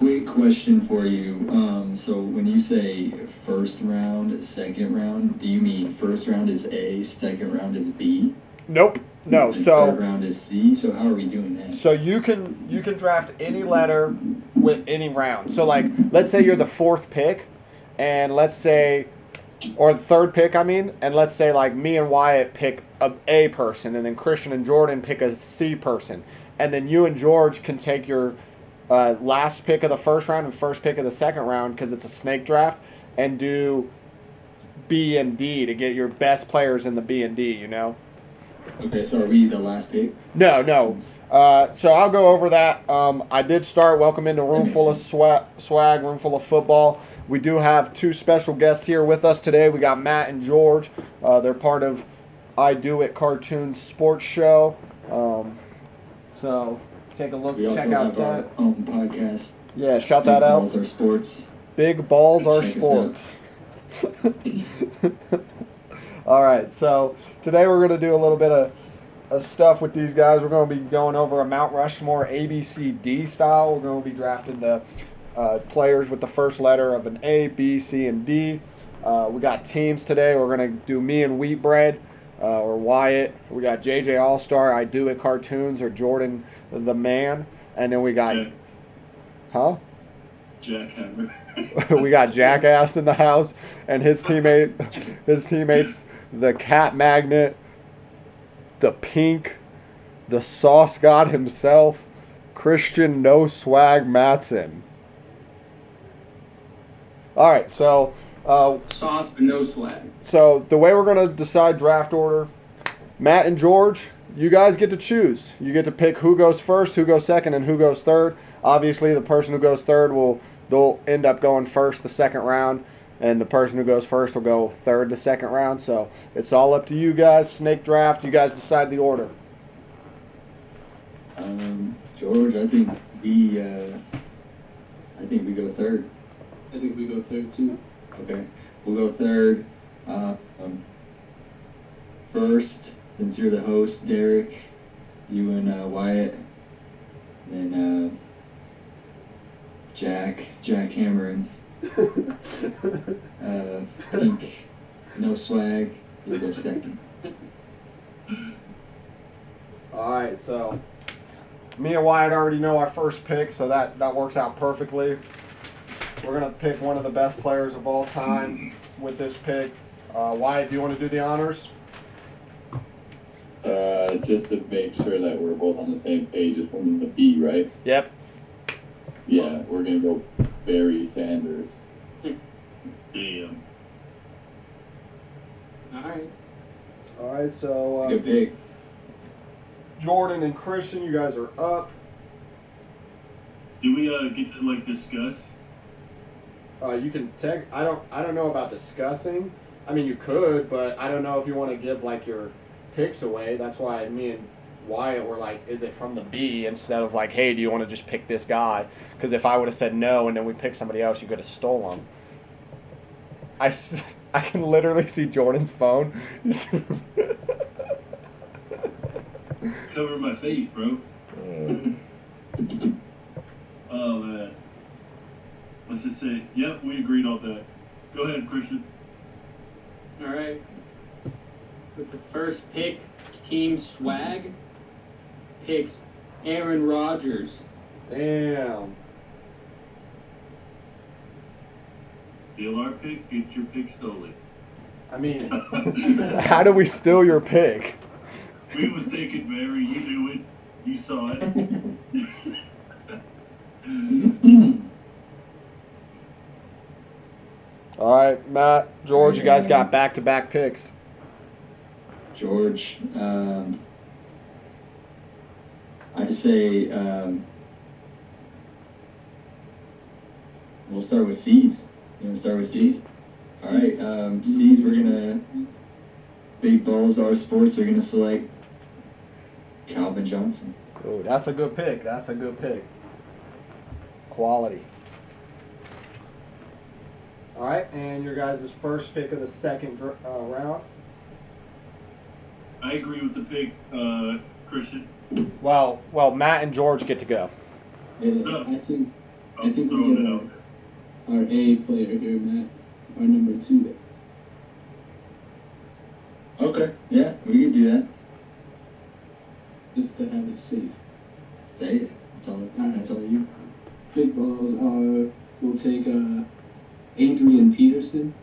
quick question for you. So when you say first round, second round, do you mean first round is A, second round is B, Nope. No. and So third round is C? So how are we doing that? So you can draft any letter with any round. So like let's say you're the fourth pick, and let's say, or the third pick, I mean, and let's say like me and Wyatt pick a person, and then Christian and Jordan pick a C person, and then you and George can take your last pick of the first round and first pick of the second round because it's a snake draft, and do B and D to get your best players in the B and D. You know. Okay, so are we the last pick? No, no. So I'll go over that. I did start. Welcome into Room Full of Swag, Room Full of Football. We do have two special guests here with us today. We got Matt and George. They're part of I Do It Cartoon Sports Show. So take a look, We also check out have our that. own podcast. Yeah, shout Big that out. Balls Are Sports. Big Balls Are Check us Sports. All right, so today we're going to do a little bit of stuff with these guys. We're going to be going over a Mount Rushmore ABCD style. We're going to be drafting the players with the first letter of an A, B, C, and D. We got teams today. We're going to do me and Wheat Bread, or Wyatt. We got JJ All-Star, I Do It Cartoons, or Jordan the Man. And then we got... Jack. Huh? Jackhammer. We got Jackass in the house, and his teammates, the Cat Magnet, the Pink, the Sauce God himself, Christian No Swag Matson. All right, so Sauce but no swag. so the way we're gonna decide draft order, Matt and George, you guys get to choose. You get to pick who goes first, who goes second, and who goes third. Obviously, the person who goes third they'll end up going first the second round, and the person who goes first will go third the second round. So it's all up to you guys. Snake draft. You guys decide the order. George, I think we go third. I think we go third too. Okay, we'll go third. First, since you're the host, Derek, you and Wyatt, then Jack Cameron, Pink, No Swag, you'll go second. All right, so me and Wyatt already know our first pick, so that works out perfectly. We're going to pick one of the best players of all time with this pick. Wyatt, do you want to do the honors? Just to make sure that we're both on the same page, it's from the B, right? Yep. Yeah, we're gonna go Barry Sanders. Damn. Alright. All right, so Good pick. Jordan and Christian, you guys are up. Do we get to like discuss? You can tech. I don't know about discussing. I mean, you could, but I don't know if you want to give like your picks away. That's why me and Wyatt were like, is it from the B instead of like, hey, do you want to just pick this guy? Because if I would have said no and then we picked somebody else, you could have stolen. I can literally see Jordan's phone. Cover my face, bro. Oh man. Let's just say, yep, we agreed on that. Go ahead, Christian. Alright. With the first pick, Team Swag picks Aaron Rodgers. Damn. Steal our pick, get your pick stolen. I mean, how do we steal your pick? We was taking Mary, you knew it. You saw it. All right, Matt, George, you guys got back-to-back picks. George, I'd say we'll start with C's. You want to start with C's? All right, C's, we're going to, Big Balls Are Sports, are going to select Calvin Johnson. Oh, that's a good pick. That's a good pick. Quality. All right, and your guys' first pick of the second round. I agree with the pick, Christian. Well, Matt and George get to go. I think I'm I think we throwing get it out there. our A player here, Matt. Our number 2 there. Okay, yeah, we could do that. Just to have it safe. Stay it. That's all you. Big balls are, we'll take Adrian Peterson.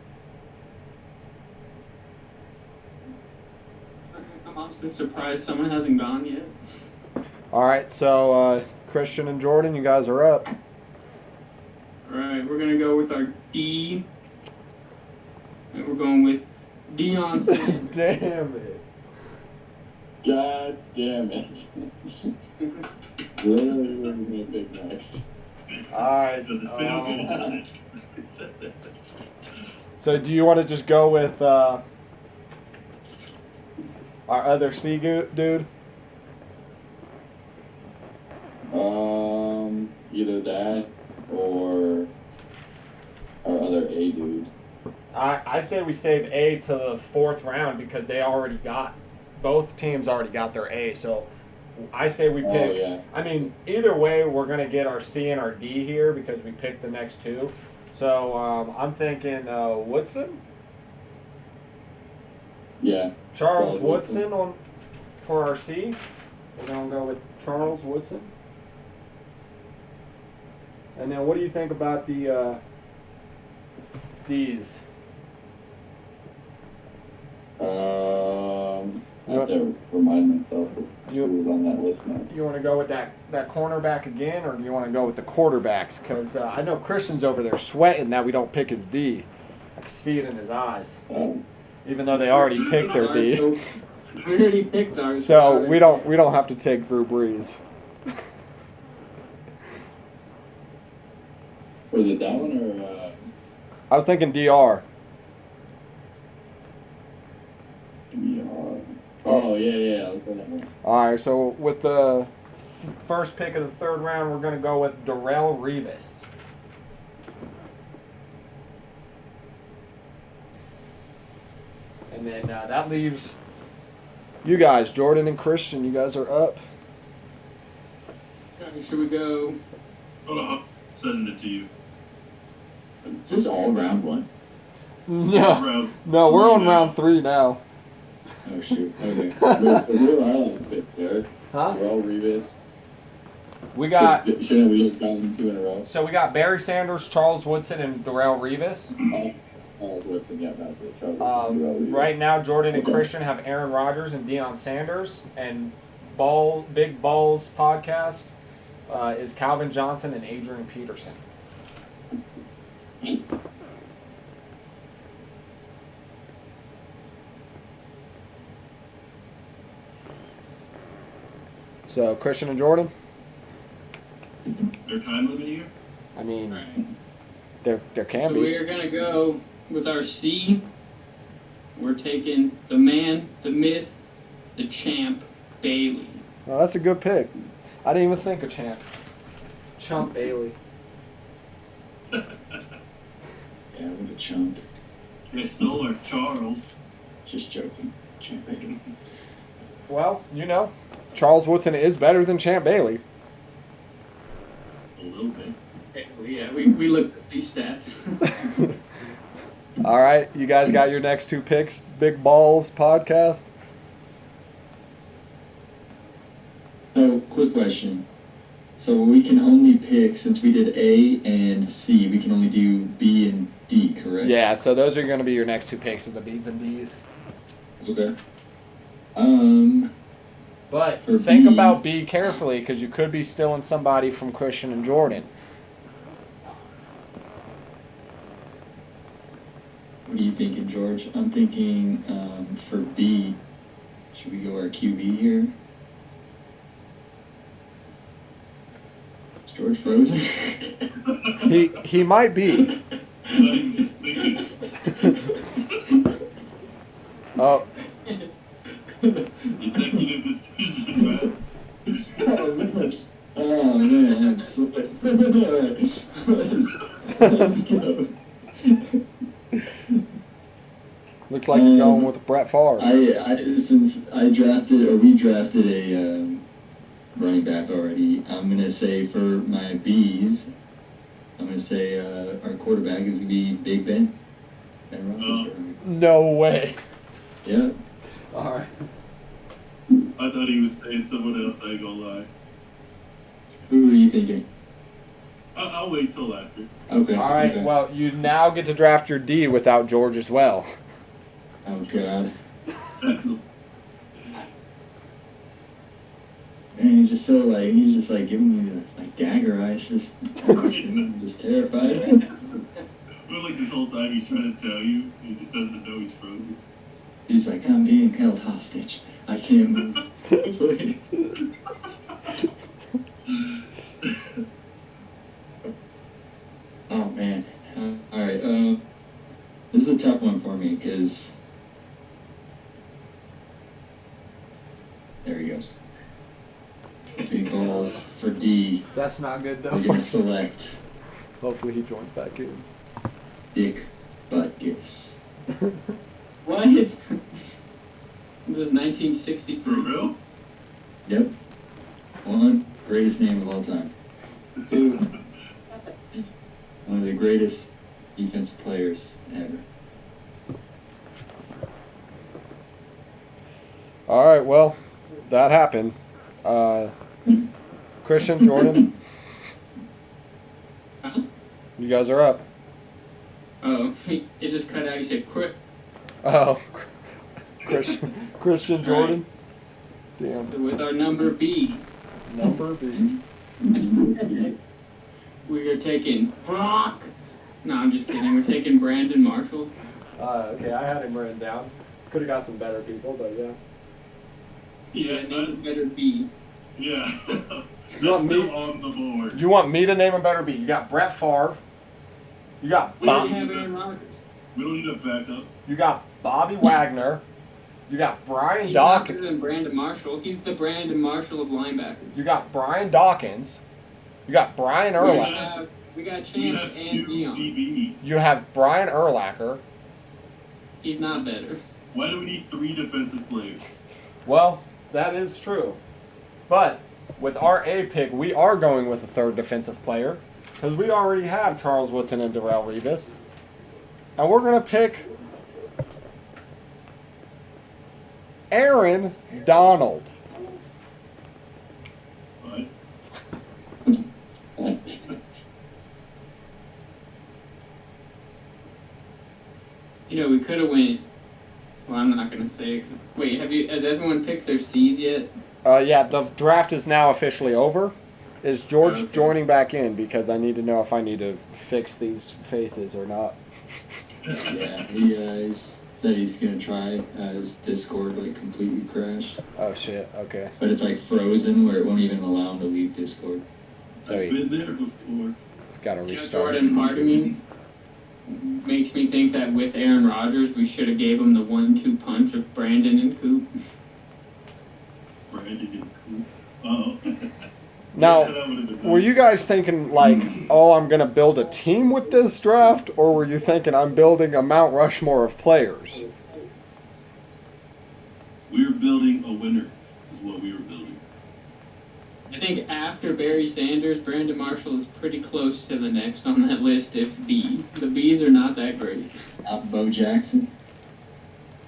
I'm honestly surprised someone hasn't gone yet. All right, so Christian and Jordan, you guys are up. Alright, we're gonna go with our D. And we're going with Deion Sanders. Damn it. God damn it. Literally what we're gonna pick next. All right. Does it feel good? Does it? So do you want to just go with our other C dude? Either that or our other A dude. I say we save A to the 4th round because both teams already got their A. So I say we pick. Oh, yeah. I mean, either way, we're gonna get our C and our D here because we picked the next 2. So I'm thinking Woodson, Yeah. Charles Charles Woodson for our C. We're gonna go with Charles Woodson. And then, what do you think about the D's? I have to remind myself who was on that list now. You want to go with that cornerback again, or do you want to go with the quarterbacks? Because I know Christian's over there sweating that we don't pick his D. I can see it in his eyes, even though they already picked their D. We already picked ours. So we don't have to take Drew Brees. Was it that one or I was thinking DR. Oh yeah, I was on that one. All right, so with the first pick of the 3rd round, we're going to go with Darrelle Revis. And then that leaves you guys, Jordan and Christian. You guys are up. Should we go? Sending it to you. Is this all round 1? No, we're on round 3 now. Oh shoot. Okay. Who are all picks there? Huh? Darrelle Revis. We got Shouldn't we have gotten 2 in a row? so we got Barry Sanders, Charles Woodson, and Darrelle Revis. Charles Woodson, yeah, that's it. Charles Woodson, Darrelle Revis. Right now, Jordan and Okay. Christian have Aaron Rodgers and Deion Sanders, and Big Balls podcast is Calvin Johnson and Adrian Peterson. So Christian and Jordan. Their time limit here? I mean, Alright. there can So we be. are gonna go with our C. We're taking the man, the myth, the champ, Bailey. Well, that's a good pick. I didn't even think of Chump Bailey. Yeah, what a chump. They stole our Charles. Just joking. Champ Bailey. Well, you know, Charles Woodson is better than Champ Bailey. A little bit. Okay, well, yeah, we looked at these stats. All right, you guys got your next 2 picks. Big Balls podcast. So, quick question. So we can only pick, since we did A and C, we can only do B and D, correct? Yeah, so those are going to be your next 2 picks of the B's and D's. Okay. But For think B- about B carefully because you could be stealing somebody from Christian and Jordan. What are you thinking, George? I'm thinking for B, should we go our QB here? Is George frozen? He might be. Not even just thinking. Oh, Executive decision, man. Oh man, I'm slipping. Let's go. looks like you're going with Brett Favre. Since we drafted a running back already, I'm gonna say for my B's, I'm gonna say our quarterback is gonna be Big Ben. Ben Roethlisberger. No way. Yep. All right. I thought he was saying someone else. I ain't gonna lie. Who are you thinking? I'll wait till after. Okay. All right. Okay. Well, you now get to draft your D without George as well. Oh God. Excellent. And he's just giving me the dagger eyes. I'm just terrified. But like this whole time he's trying to tell you, he just doesn't know he's frozen. He's like, I'm being held hostage. I can't move. Please. Oh man. All right. This is a tough one for me because there he goes. Big balls for D. That's not good though. We're gonna select Hopefully he joins back in. Dick Butkus. What is? This is For 1963. real? Yep. One, greatest name of all time. Two, one of the greatest defensive players ever. All right. Well, that happened. Christian, Jordan, Huh? you guys are up. Oh, it just cut out. You said quit. Oh, Christian, Jordan. Damn. With our number B, Number B. we are taking Brock. No, I'm just kidding. We're taking Brandon Marshall. Okay, I had him written down. Could have got some better people, but yeah. Yeah, Name better B. yeah. You want That's still me- on the board. Do you want me to name a better B? You got Brett Favre. You got We already Bob, have Aaron Rodgers. We don't need a backup. you got Bobby Wagner. You got Brian He's not Dawkins. better than Brandon Marshall. He's the Brandon Marshall of linebackers. You got Brian Dawkins. You got Brian We Urlacher. got We Chance have and two Dion. DBs. You have Brian Urlacher. He's not better. Why do we need 3 defensive players? Well, that is true. But with our A pick, we are going with a third defensive player because we already have Charles Woodson and Darrelle Revis. And we're going to pick Aaron Donald. Right? You know, we could have went. Well, I'm not gonna say it. Wait, has everyone picked their C's yet? Yeah, the draft is now officially over. Is George Okay. joining back in? Because I need to know if I need to fix these faces or not. Yeah, he said he's gonna try. His Discord completely crashed, Oh shit. Okay. but it's frozen where it won't even allow him to leave Discord. So I've he been there before. got to You know, restart. Jordan, part of me makes me think that with Aaron Rodgers, we should have gave him the 1-2 punch of Brandon and Coop. Brandon and Coop. Oh. Now, That would've been were nice. you guys thinking oh, I'm gonna build a team with this draft, or were you thinking I'm building a Mount Rushmore of players? We were building a winner, is what we were building. I think after Barry Sanders, Brandon Marshall is pretty close to the next on that list. If B's, the B's are not that great. Out Bo Jackson.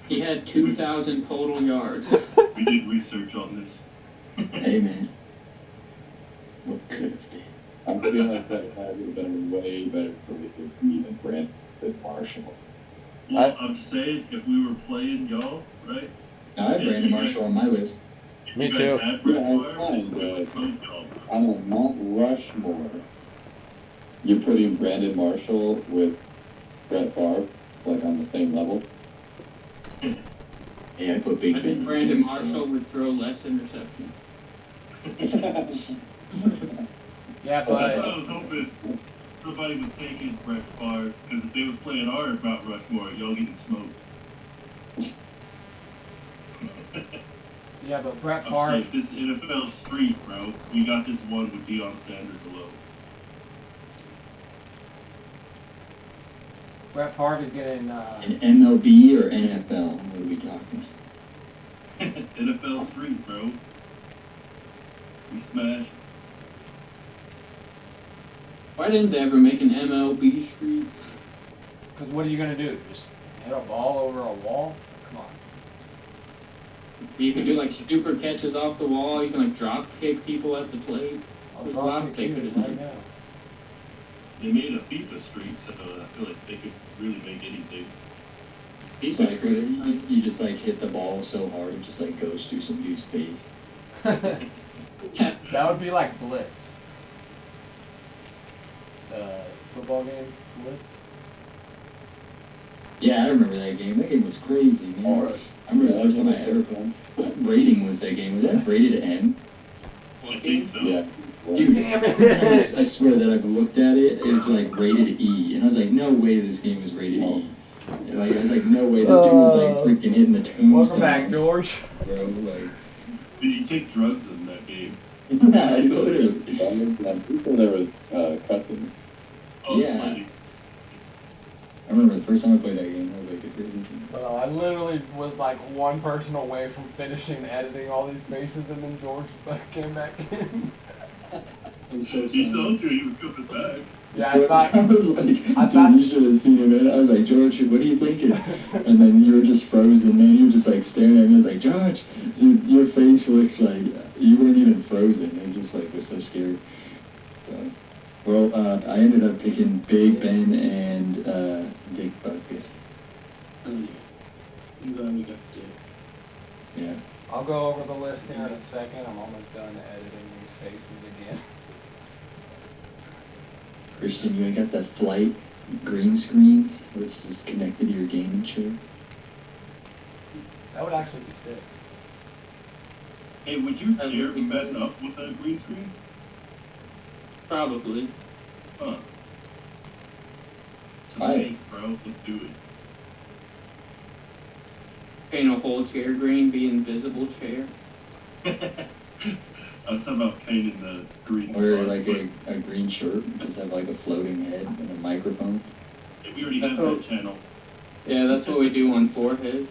He had 2,000 total yards. We did research on this. Hey man, what could have been? I feel like that would have been a way better choice of me than Brandon Marshall. Well, I'm just saying, if we were playing y'all, right? I have Brandon Marshall on my list. If Me you guys too. had Brett Yeah, I'm Favre, fine, we would but- smoked y'all. On a Mount Rushmore, you're putting Brandon Marshall with Brett Favre, on the same level. Hey, I put Big I Ben. think Brandon so- Marshall would throw less interceptions. Yeah, That's what I was hoping somebody was taking Brett Favre, because if they was playing our Mount Rushmore, y'all getting smoked. yeah, but Brett I'm saying, this NFL street, bro, we got this one with Deion Sanders alone. Brett Favre is getting. An MLB or NFL? What are we talking? NFL street, bro. We smashed. Why didn't they ever make an MLB streak? Because what are you going to do? Just hit a ball over a wall? Come on. You can do like super catches off the wall. You can like drop kick people at the plate. There's lots they could have done. They made a FIFA streak, so I feel like they could really make anything. It's like you just like hit the ball so hard it just like goes through some dude's face. Yeah. That would be like Blitz. Football game, Blitz. Yeah, I remember that game. That game was crazy, man. I remember the first time I ever played. What rating was that game? Was that rated M? Well, I think so. Yeah. Dude, Damn it. I swear that I've looked at it, it's like rated E. And I was like, no way this game was rated E. And like, I was like, no way, this game was like freaking hitting the tombstones. Welcome back, George. Bro, like, Did you take drugs in that game? yeah, I literally. I'm pretty sure there was cussing. Oh, Yeah. funny. I remember the first time I played that game, I was like, the crazy thing. I literally was like one person away from finishing editing all these faces, and then George came back in. I'm so He sorry. told you he was coming back. Yeah, I thought. I was like, I dude, thought- you should have seen it, man. I was like, George, what are you thinking? And then you were just frozen, man. You were just like staring at me. I was like, George, your face looked like you weren't even frozen. It just like was so scary. So, well, I ended up picking Big Ben and Dick Butkus. Oh, yeah. I'm glad we got the Yeah. I'll go over the list here in a second. I'm almost done editing these faces again. Christian, you ain't got that flight green screen, which is connected to your gaming chair. That would actually be sick. Hey, would your chair mess up with that green screen? Probably. Huh. It's a Aye. fake, bro. Let's do it. Paint a whole chair green, be invisible chair. I was talking about painting the green Or spots, like but a green shirt, just have like a floating head and a microphone. we already have that channel. Yeah, that's what we do on foreheads.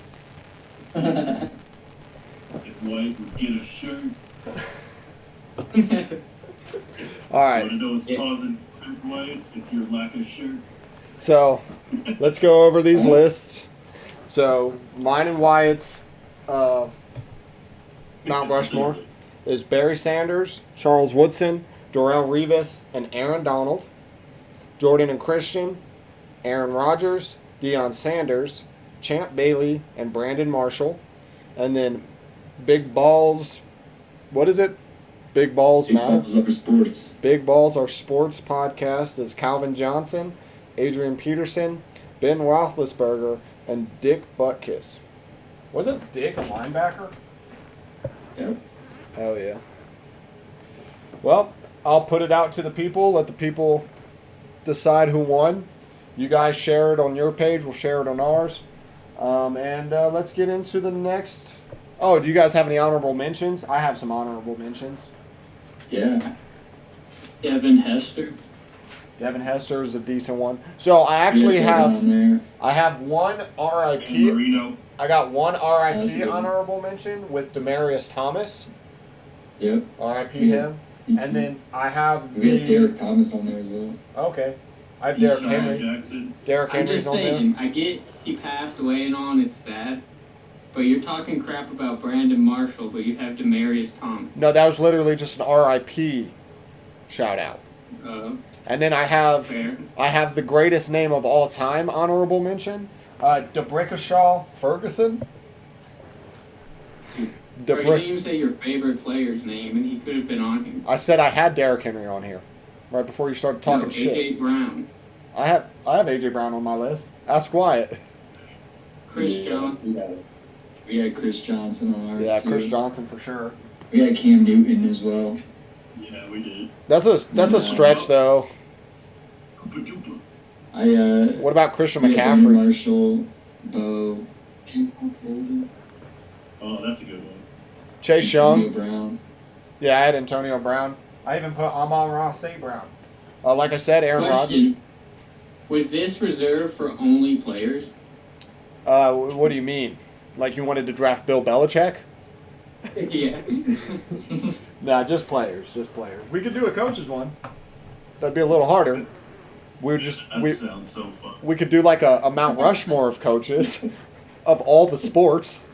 If White would get a shirt, All right. want to know what's Yeah. causing White? It's your lack of shirt. So, let's go over these lists. So, mine and Wyatt's Mount Rushmore is Barry Sanders, Charles Woodson, Darrelle Revis, and Aaron Donald. Jordan and Christian, Aaron Rodgers, Deion Sanders, Champ Bailey, and Brandon Marshall. And then Big Balls, what is it? Big Balls Big Matter. Balls Are Sports. Big Balls Are Sports podcast is Calvin Johnson, Adrian Peterson, Ben Roethlisberger, and Dick Butkus. Wasn't Dick a linebacker? Yep. Hell yeah. Well, I'll put it out to the people. Let the people decide who won. You guys share it on your page. We'll share it on ours. And let's get into the next. Oh, do you guys have any honorable mentions? I have some honorable mentions. Yeah. Devin Hester. Devin Hester is a decent one. So I actually Yeah, have on there. I have one And RIP. Marino. I got one That's RIP good. honorable mention with Demarius Thomas. Yep. RIP Yeah. him. And then I have we got the Derek Thomas on there as well. okay. I have Derrick Deshaun Henry. Jackson. Derrick I'm Henry's just on there. saying, I get he passed away and all, and it's sad. But you're talking crap about Brandon Marshall, but you have Demarius Thomas. No, that was literally just an RIP shout out. And then I have Fair. the greatest name of all time honorable mention. DeBrickashaw Ferguson. Bro, you didn't DeBrick. even say your favorite player's name, and he could have been on here. I said I had Derrick Henry on here right before you started talking No, shit. AJ Brown, I have AJ Brown on my list. Ask Wyatt. Chris Yeah, John. we got it. We got Chris Johnson on ours Yeah, too. Chris Johnson for sure. We got Cam Newton as well. Yeah, we did. That's a Yeah. stretch though. Koopa-doopa. What about Christian we got Brandon McCaffrey? Marshall, Bo, Holden. Oh, that's a good one. Chase Antonio Young. Brown. Yeah, I had Antonio Brown. I even put Amon-Ra St. Brown. Like I said, Aaron Rodgers. Question. Was this reserved for only players? What do you mean? Like you wanted to draft Bill Belichick? Yeah. Nah, just players. Just players. We could do a coach's one. That'd be a little harder. That sounds so fun. We could do like a Mount Rushmore of coaches of all the sports.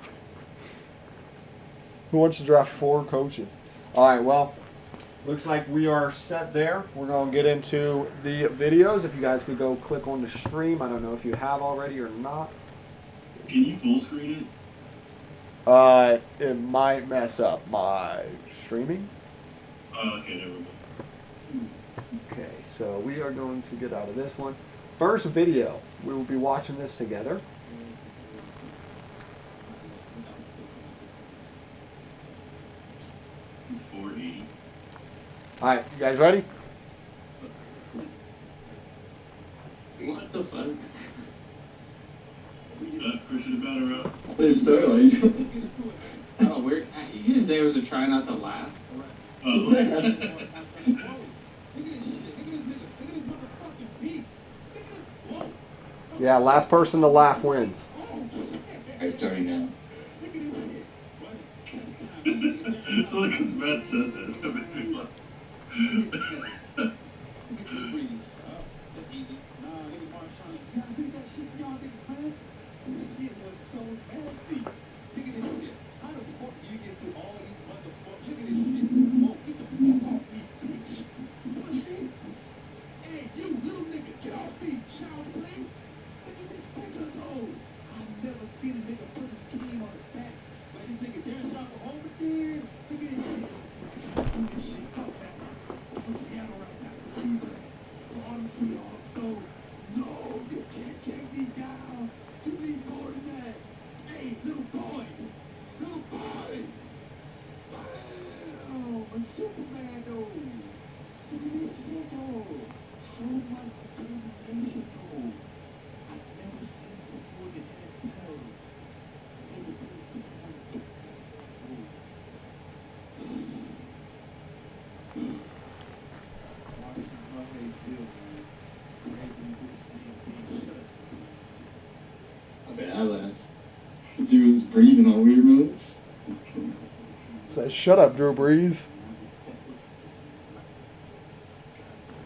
Who wants to draft 4 coaches? All right, well, looks like we are set there. We're going to get into the videos. If you guys could go click on the stream. I don't know if you have already or not. Can you full screen it? It might mess up my streaming. Oh, okay, never mind. Okay, so we are going to get out of this one. First video. We will be watching this together. He's 480. All right, you guys ready? What the fuck? Christian batter up. It's like, Oh, we're. You didn't say it was a try not to laugh. Oh. Yeah, last person to laugh wins. I'm starting now. It's only because Matt said that. That made me laugh. I laughed. Dude was breathing on weird moves. Say, shut up, Drew Brees.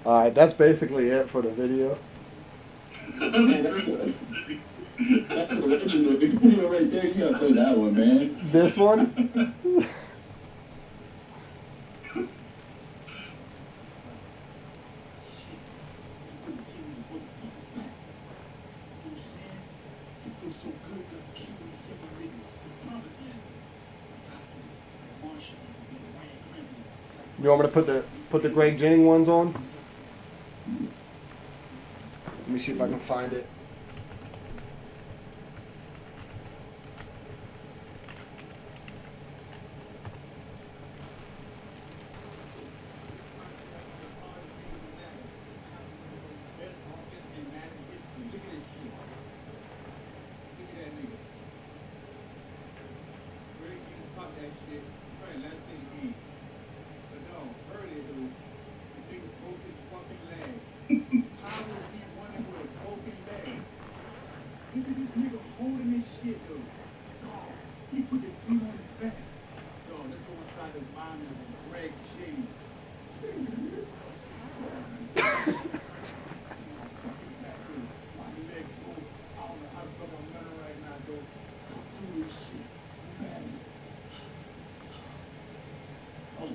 All right, that's basically it for the video. Man, that's a legendary video right there. You gotta play that one, man. This one? You want me to put the Greg Jennings ones on? Let me see if I can find it.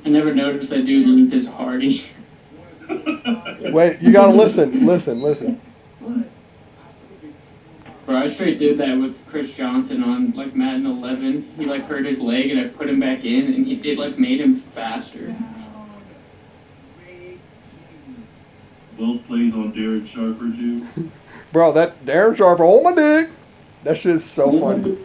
I never noticed that dude leave his party. Wait, you gotta listen, listen. Bro, I straight did that with Chris Johnson on like Madden 11. He like hurt his leg and I put him back in and it like made him faster. Both plays on Darren Sharper, too. Bro, that Darren Sharper, hold my dick. That shit's so funny.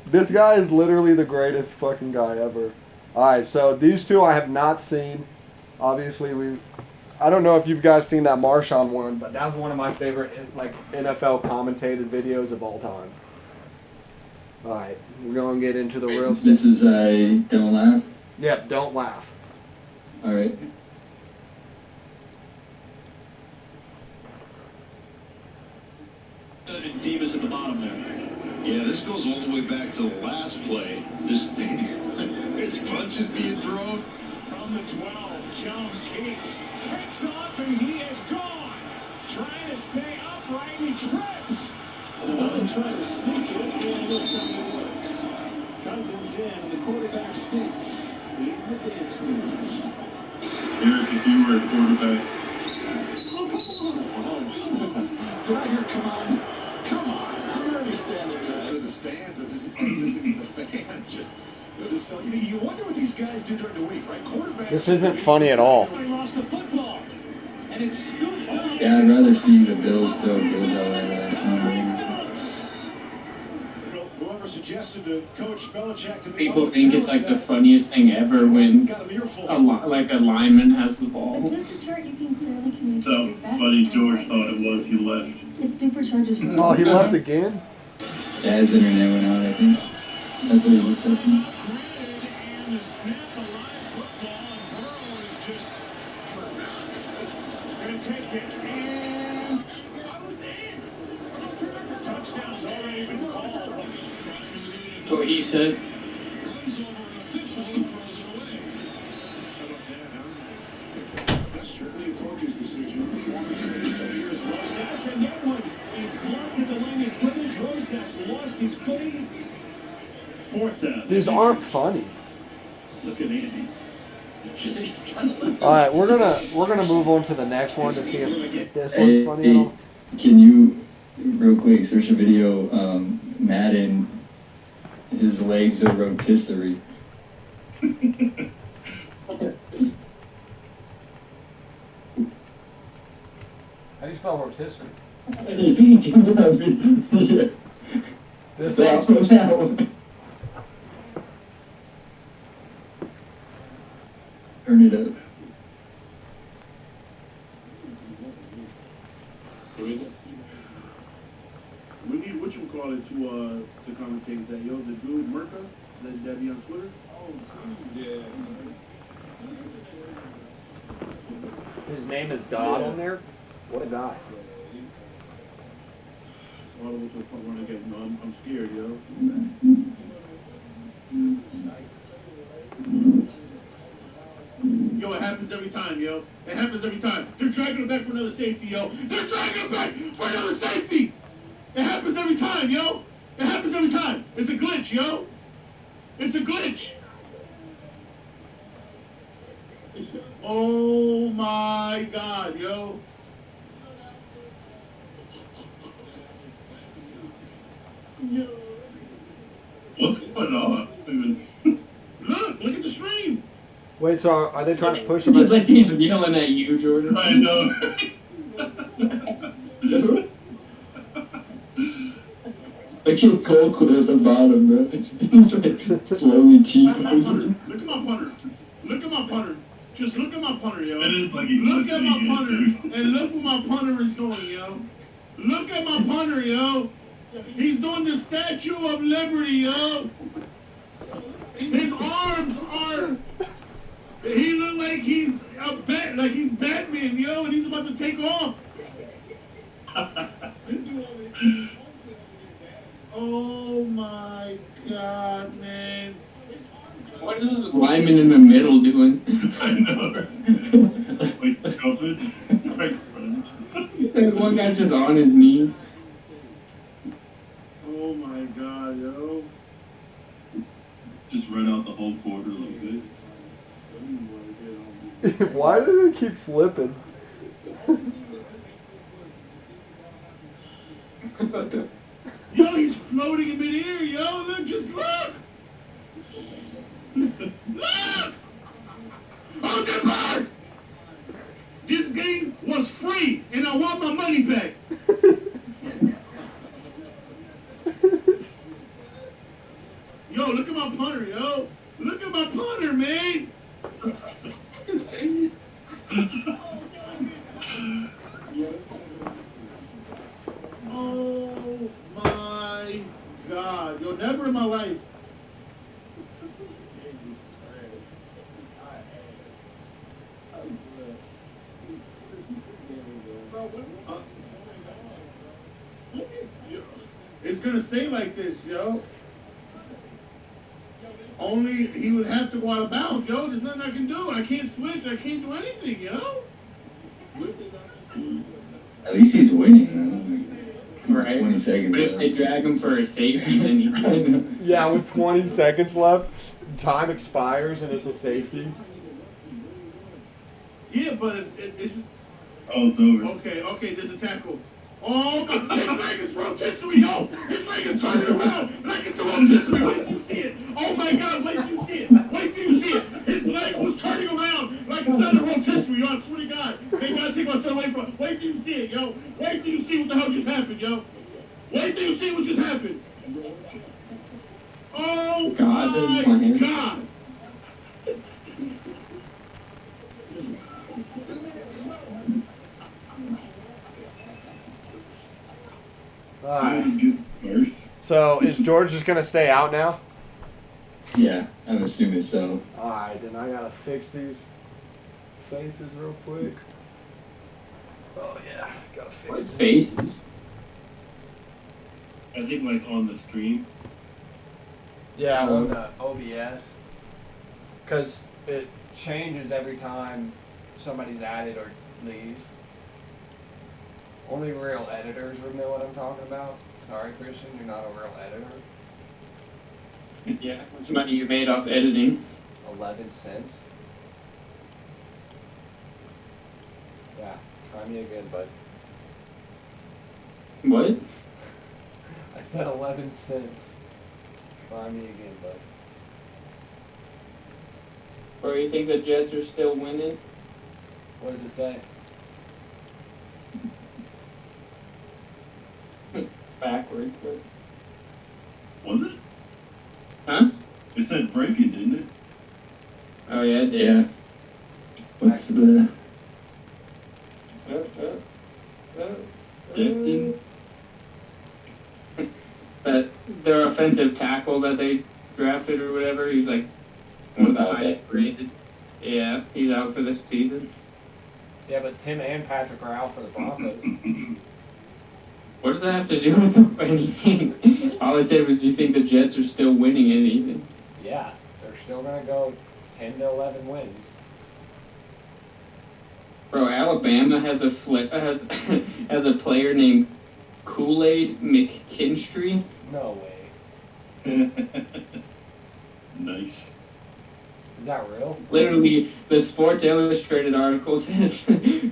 This guy is literally the greatest fucking guy ever. Alright, so these two I have not seen. Obviously, I don't know if you guys seen that Marshawn one, but that was one of my favorite like NFL commentated videos of all time. Alright, we're going to get into the real stuff. This is Don't Laugh? Yep, don't laugh. Alright. And Davis at the bottom there. Yeah, this goes all the way back to the last play. There's punches being thrown. From the 12. Jones keeps, takes off, and he is gone. Trying to stay upright, he trips. Another trying to sneak it, and this time it works. Cousins in, and the quarterback sneak. Leading the dance moves. Eric, if you were a quarterback, Oh, come on. Oh, did I hear come on? Come on. I'm already standing there. To the stands as if he's a fan. Just, you wonder what these guys do during the week, right? Quarterbacks. This isn't funny at all. They lost the football. And it's scooped up. Yeah, I'd rather see the Bills throw Dildo at Tom Brady. Whoever suggested to Coach Belichick to People think it's like the funniest thing ever when a lineman has the If ball. this is a chart, you can clearly communicate that's how your best funny and George worst. thought it was. He left. It supercharges your Oh, he left again? Yeah, his internet went out, I think. That's what he was testing. And the snap, a live football, and Burrow is just going to take it. And I was in. Touchdown's already been called. What he said. Runs over an official and throws it away. How about that, huh? That's certainly a coach's decision. Performance base. So here's Rosas, and that one is blocked at the line of scrimmage. Rosas lost his footing. Fourth down. These aren't funny. Look at Andy. All right, we're gonna move on to the next one to see if this Hey, one's funny at all. can you, real quick, search a video, Madden, his legs are rotisserie. How do you spell rotisserie? Yeah. This That one? one. Turn it up. We need whatchamacallit to commentate that, yo. The dude Merca that be on Twitter. His name is Dodd on there? What a guy. So I don't want to run again. No, I'm scared, yo. Yo, it happens every time, yo. It happens every time. They're dragging him back for another safety, yo. They're dragging him back for another safety. It happens every time, yo. It happens every time. It's a glitch, yo. It's a glitch. Oh my God, yo. What's going on? Look at the stream. Wait, so are they trying to push him? It's like he's yelling at you, Jordan. I know. I keep Colquitt at the bottom, bro. He's like slowly T-posing. Look at my punter. Look at my punter. Just look at my punter, yo. It is like he's Look at my listening in, punter. dude. And look what my punter is doing, yo. Look at my punter, yo. He's doing the Statue of Liberty, yo. His arms are... He look like he's like he's Batman, yo, and he's about to take off. Oh my God, man. What is this lineman in the middle doing? I know. Like jumping right in front of you. There's one guy just on his knees. Oh my God, yo. Just run out the whole quarter like this. Why do they keep flipping? Yo, he's floating in midair, yo. Look, just look. Look. Oh, the bird. This game was free, and I want my money back. Yo, look at my punter, yo. Look at my punter, man. Oh my God. Yo, never in my life. It's gonna stay like this, yo. Only he would have to go out of bounds, yo. There's nothing I can do. I can't switch. I can't do anything, yo. At least he's winning, though. Right. 20 seconds But if left. they drag him for a safety, then he Yeah, with 20 seconds left, time expires and it's a safety. Yeah, but it's Oh, it's over. okay. There's a tackle. Oh, my, his leg is rotisserie, yo. His leg is turning around like it's a rotisserie. Wait till you see it. Oh my God, wait till you see it. Wait till you see it. His leg was turning around like it's not a rotisserie, yo. I swear to God. They gotta take myself away from it. Wait till you see it, yo. Wait till you see what the hell just happened, yo. Wait till you see what just happened. Oh God, this is my my hand. God. Alright. Good first. So, is George just going to stay out now? Yeah, I'm assuming so. Alright, then I got to fix these faces real quick. Oh, yeah. Got to fix What them. faces? I think like on the stream. Yeah, on the OBS. Because it changes every time somebody's added or leaves. Only real editors would know what I'm talking about. Sorry, Christian, you're not a real editor. Yeah, how much money you made off editing? 11 cents. Yeah, try me again, bud. What? I said 11 cents. Try me again, bud. Or you think the Jets are still winning? What does it say? Backwards, but... Was it? Huh? It said breaking, didn't it? Oh yeah, it did. Yeah. What's the... Decking? But their offensive tackle that they drafted or whatever, he's like one of the highest rated. Yeah, he's out for this season. Yeah, but Tim and Patrick are out for the Broncos. What does that have to do with anything? All I said was, do you think the Jets are still winning anything? Yeah, they're still going to go 10 to 11 wins. Bro, Alabama has a has a player named Kool-Aid McKinstry. No way. Nice. Is that real? Literally, the Sports Illustrated article says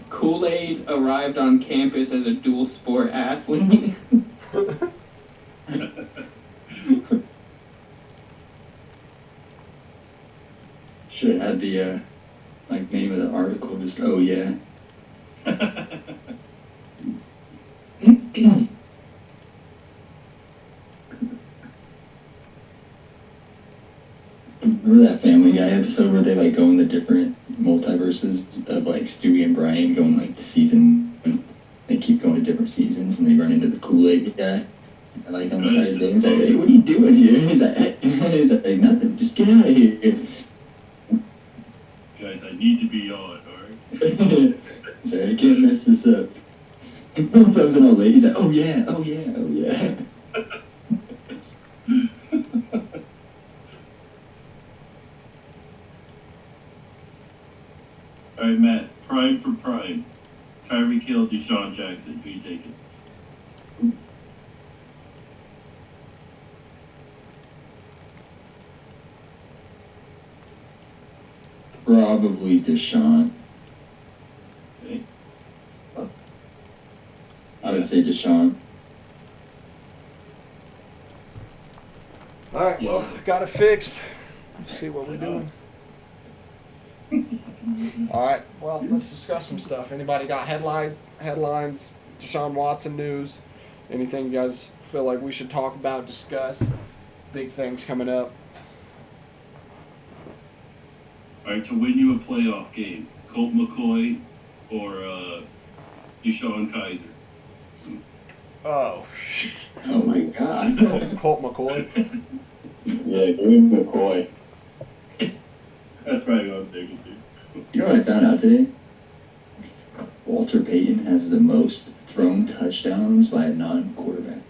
Kool-Aid arrived on campus as a dual sport athlete. Should have had the, name of the article, just, oh yeah. Remember that Family Guy episode where they, go in the different multiverses of, Stewie and Brian going, the season, and they keep going to different seasons, and they run into the Kool-Aid guy, on the side of things, like, hey, what are you doing here? He's like, nothing, just get out of here. Guys, I need to be on, alright? Sorry, I can't mess this up. Sometimes an old lady's like, oh yeah, oh yeah, oh yeah. Alright, Matt, prime for prime. Tyreek Hill, Deshaun Jackson, who you taking? Probably Deshaun. Okay. I would say Deshaun. Alright, well, got it fixed. Let's see what we're doing. Alright, well, let's discuss some stuff. Anybody got headlines, Deshaun Watson news? Anything you guys feel like we should talk about, discuss? Big things coming up. Alright, to win you a playoff game, Colt McCoy or Deshaun Kaiser? Oh, Oh my god. Colt McCoy. Yeah, give me McCoy. That's probably what I'm taking, too. You know what I found out today? Walter Payton has the most thrown touchdowns by a non-quarterback.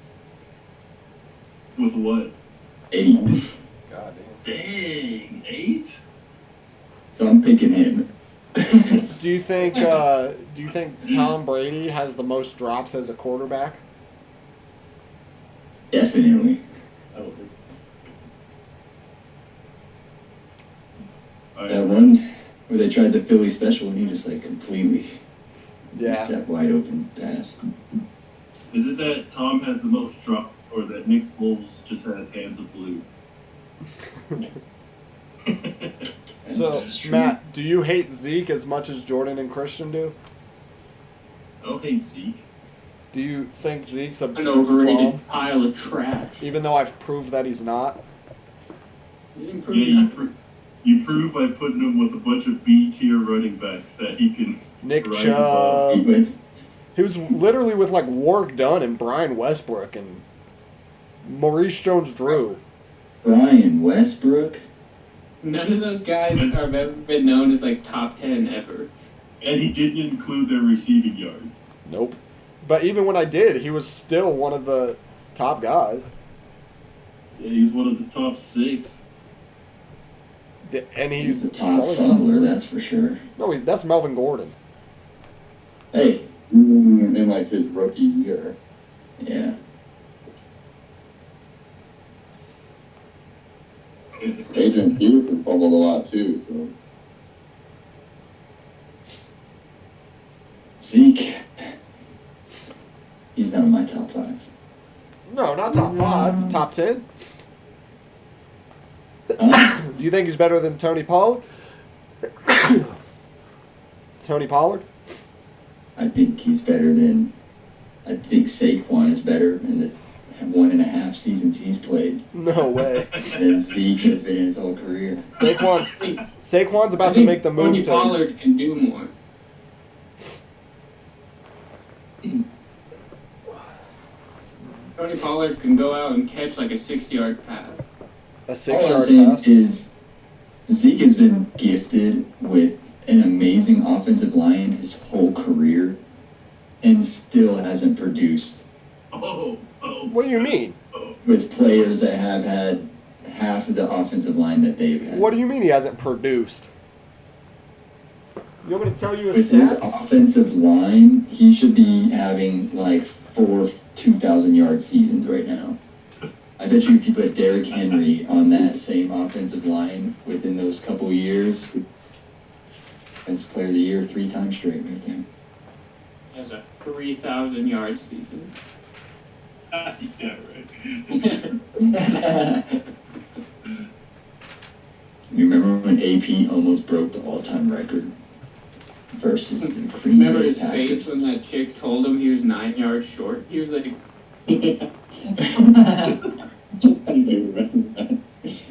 With what? 8. God damn. Dang, 8? So I'm picking him. Do you think Tom Brady has the most drops as a quarterback? Definitely. I don't think. That one where they tried the Philly special and he just like completely Yeah. set wide open pass. Is it that Tom has the most drops, or that Nick Foles just has hands of blue? So, This is true. Matt, do you hate Zeke as much as Jordan and Christian do? I don't hate Zeke. Do you think Zeke's An overrated bum, pile of trash. even though I've proved that he's not? You didn't prove Yeah, nothing. you prove by putting him with a bunch of B-tier running backs that he can Nick rise above. Chubb. With He was literally with like Warwick Dunn and Brian Westbrook and Maurice Jones-Drew. Brian Westbrook. None of those guys have ever been known as like top 10 ever. And he didn't include their receiving yards. Nope. But even when I did, he was still one of the top guys. Yeah, he's one of the top 6. And He's he's the top probably fumbler, that's for sure. No, that's Melvin Gordon. Hey, In like his rookie year. yeah. Adrian Peterson fumbled a lot too, so. Zeke. He's not in my top 5. No, not top 5. Top 10? Huh? Do you think he's better than Tony Pollard? Tony Pollard? I think he's better than. I think Saquon is better in the 1.5 seasons he's played No way. than Zeke has been in his whole career. Saquon's I about to think make the move Tony to. Pollard can do more. Tony Pollard can go out and catch like a 60-yard pass. A All I'm 6-yard saying pass. is Zeke has been gifted with an amazing offensive line his whole career and still hasn't produced Oh. What do you mean? with players that have had half of the offensive line that they've had. What do you mean he hasn't produced? You want me to tell you his With his stats? offensive line, he should be having like 4 2,000-yard seasons right now. I bet you if you put Derrick Henry on that same offensive line within those couple years, that's player of the year 3 times straight right there. He has a 3,000-yard season. Yeah, right. You remember when AP almost broke the all-time record versus the Green Remember Bay his face when Packers? that chick told him he was 9 yards short? He was like, he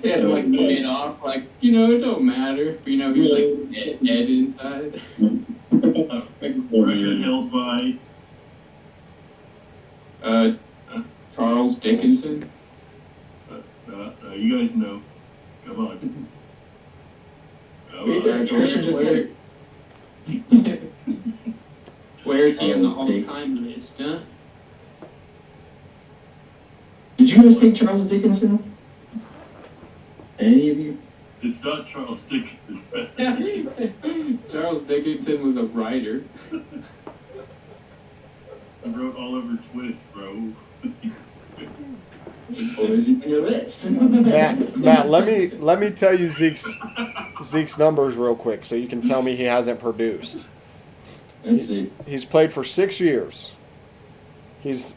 had to like play it off like, it don't matter. But, he was like dead inside. Record held by Charles Dickinson. you guys know. Come on. Christian just said it. Where's he on the Charles Dick. all-time list, huh? Did you guys pick Charles Dickinson? Any of you? It's not Charles Dickinson. Charles Dickinson was a writer. I wrote all over Twist, bro. Or is he on your list? Matt, let me tell you Zeke's numbers real quick so you can tell me he hasn't produced. Let's see. He's played for 6 years. He's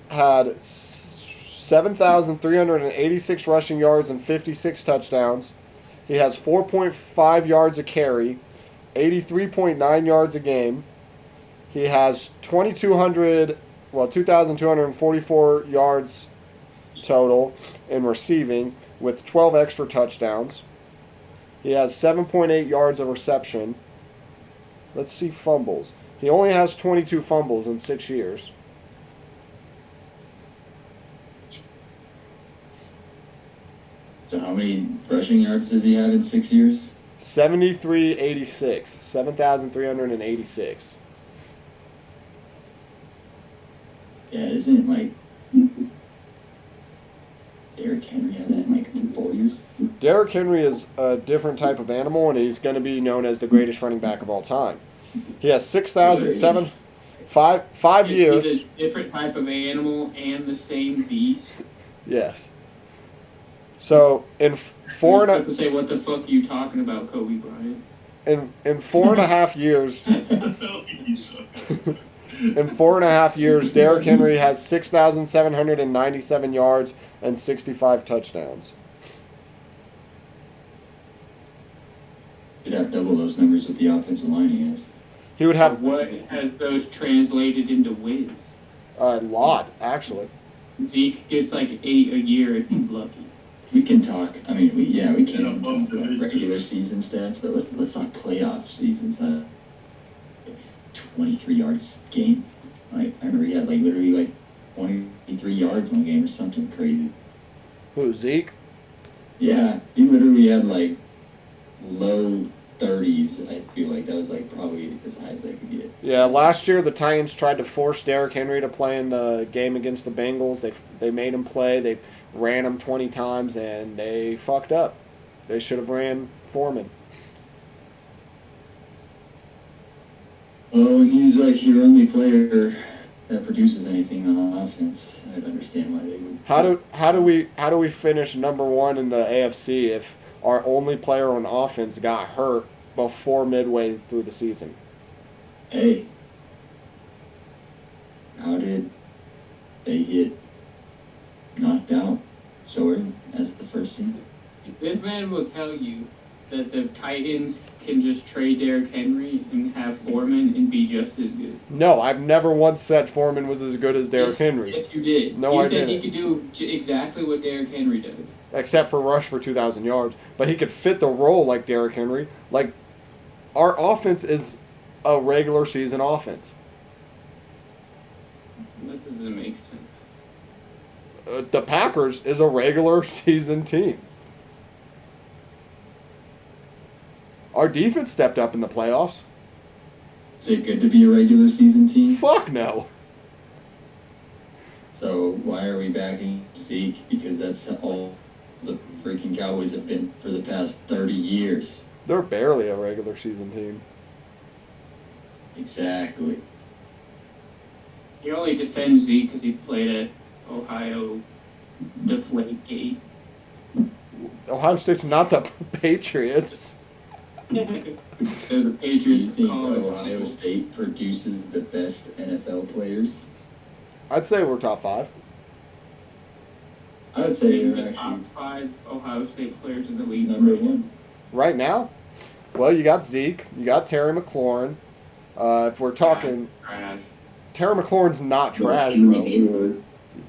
had 7,386 rushing yards and 56 touchdowns. He has 4.5 yards a carry, 83.9 yards a game. He has 2,244 yards total in receiving with 12 extra touchdowns. He has 7.8 yards of reception. Let's see fumbles. He only has 22 fumbles in 6 years. So how many rushing yards does he have in 6 years? 7,386. Yeah, isn't it like Derrick Derrick Henry have that in like 4 years? Derrick Henry is a different type of animal, and he's going to be known as the greatest running back of all time. He has 6,007, five Is years. he the different type of animal and the same beast? Yes. So in four and People say, "What the fuck are you talking about, Kobe Bryant?" in 4.5 years, You suck. in 4.5 years, Derrick Henry has 6,797 yards and 65 touchdowns. You'd have double those numbers with the offensive line he has. He would have What has those translated into wins? a lot, actually. Zeke gets like 8 a year if he's lucky. We can talk. I mean, we can Yeah, talk both like regular season stats, but let's talk playoff seasons. 23 yards game. Like I remember he had like literally like 23 yards one game or something crazy. Who, Zeke? Yeah, he literally had like low 30s. I feel like that was like probably as high as I could get. Yeah, last year the Titans tried to force Derrick Henry to play in the game against the Bengals. They made him play. They ran him 20 times, and they fucked up. They should have ran Foreman. Oh, and he's like your only player that produces anything on offense. I'd understand why they would. How do we finish number one in the AFC if our only player on offense got hurt before midway through the season? Hey, how did they get knocked out so early as the first seed? This man will tell you that the Titans can just trade Derrick Henry and have Foreman and be just as good. No, I've never once said Foreman was as good as Derrick Henry. Yes, you did. No, you I said didn't. he could do exactly what Derrick Henry does. Except for rush for 2,000 yards. But he could fit the role like Derrick Henry. Like, our offense is a regular season offense. That doesn't make sense. The Packers is a regular season team. Our defense stepped up in the playoffs. Is it good to be a regular season team? Fuck no. So why are we backing Zeke? Because that's all the freaking Cowboys have been for the past 30 years. They're barely a regular season team. Exactly. He only defends Zeke because he played at Ohio Deflategate. Ohio State's not the Patriots. They're the Do you Patriots. think college Ohio football. State produces the best NFL players? I'd say we're top 5. I would say Name they're the top actually 5 Ohio State players in the league. number one. Right now? Well, you got Zeke. You got Terry McLaurin. If we're talking... Trash. Terry McLaurin's not trash, bro.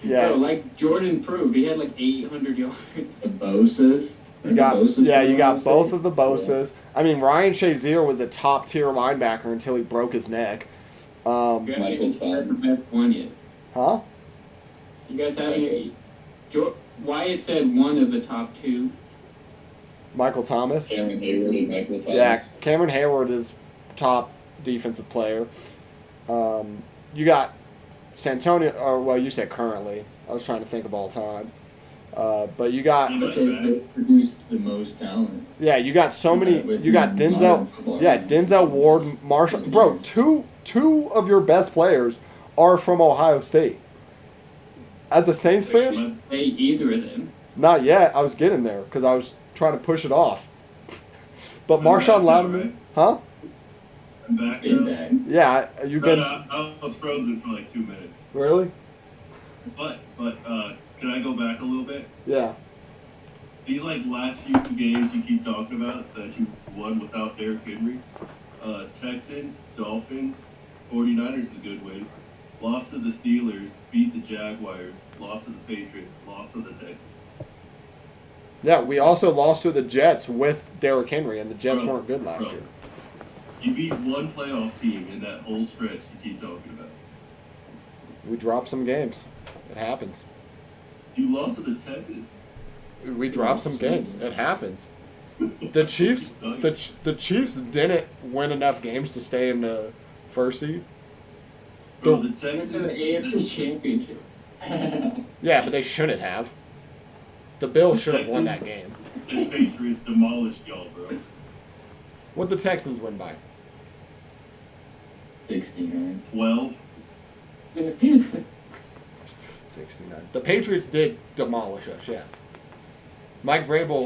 Yeah. Bro, like Jordan proved, he had like 800 yards. The Bosa's. You got Bosa's yeah, from you Ohio got State? both of the Bosa's. I mean, Ryan Shazier was a top tier linebacker until he broke his neck. You guys haven't even heard the best one yet. Huh? You guys haven't. Wyatt said one of the top 2. Michael Thomas. Cameron Hayward and Michael Thomas. Yeah, Cameron Hayward is top defensive player. You got Santonio, or well, you said currently. I was trying to think of all time. But you got I'd say they produced the most talent. yeah, you got so many. With You got modern Denzel. football Yeah, right now. Denzel Ward, Marshall. Bro, two of your best players are from Ohio State. As a Saints fan, Let's say either of them. not yet. I was getting there because I was trying to push it off. But I'm Marshawn back now, Lattimore, right? huh? I'm back Big now. bag. Yeah, you've been I was frozen for like 2 minutes. really. But can I go back a little bit? Yeah. These like last few games you keep talking about that you won without Derrick Henry. Texans, Dolphins, 49ers is a good win. Lost to the Steelers, beat the Jaguars, lost to the Patriots, lost to the Texans. Yeah, we also lost to the Jets with Derrick Henry, and the Jets Bro, weren't good last bro. year. You beat one playoff team in that whole stretch you keep talking about. We dropped some games. It happens. You lost to the Texans. We dropped some games. It happens. The Chiefs, the Chiefs didn't win enough games to stay in the first seed. Bro, the Went to the Texans. AFC Championship. Yeah, but they shouldn't have. The Bills should have won that Texans game. and Patriots demolished y'all, bro. What'd the Texans win by? 69. 12. 69. The Patriots did demolish us, yes. Mike Vrabel,